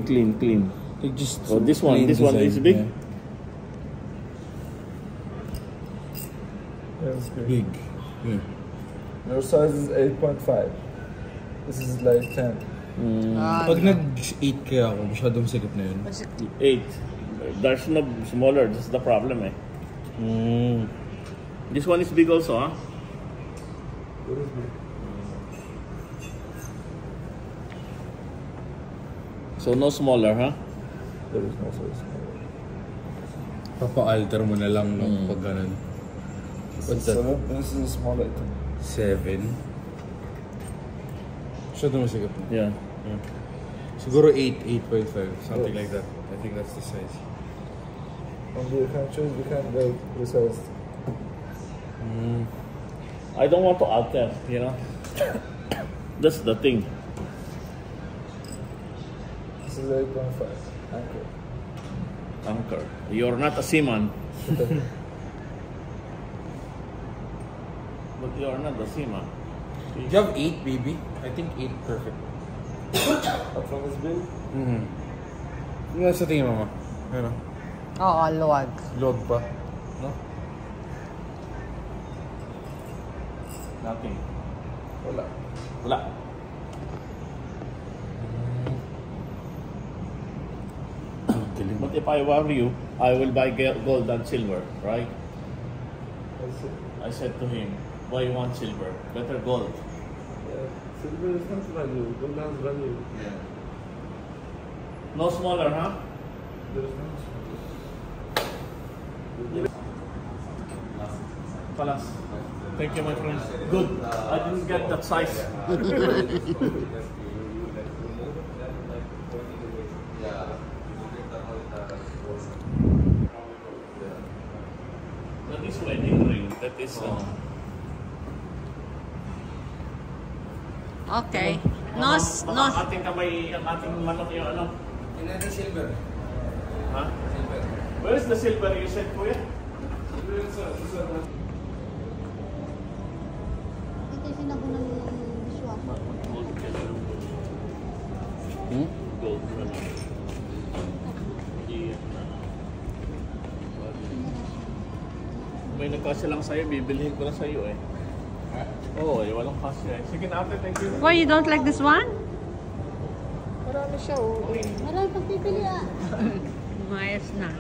clean. Like just Oh, this one is big. Yeah. Yeah, it's Big. Yeah. Your size is 8.5. This is like 10. Pag nag-8 kaya ako, masyadong sikip na yun. 8. There's no smaller. That's the problem, eh. This one is big also, huh? What is big? So no smaller, huh? There is no size smaller. Papa-alter mo na lang no, pag ganun. What's that? 7. This is a small item. 7. Masyadong masikip na. Yeah. Siguro 8, 8.5, something like that. I think that's the size. And you can choose, you can get precise. I don't want to alter, you know. That's the thing. This is 8.5. Anchor. Anchor. You're not a seaman. But you're not a seaman. You have 8, baby? I think 8 perfect. That one is big? Yung sa tingin mo, ma? Ano? Oo, luwag. Log pa? No? Nothing. Wala. Wala. But if I were you, I will buy gold and silver, right? I said to him, why you want silver? Better gold. Silver is not value. Gold has value. Yeah. No smaller, huh? There is no smaller. Palas. Thank you, my friend. Good. I didn't get that size. That is wedding ring. That is. Okay. No. Ating kamay, ang ating manok yung ano. Another silver. Huh? Where is the silver you said, Kuya? Ito yung sinabunan ng dishwasher. Gold. May nagkasya lang sa'yo, bibilhin ko na sa'yo eh. Oo, walang kasya eh. Sige na ate, thank you. Why you don't like this one? Marami pagpipili ah. Mayas na.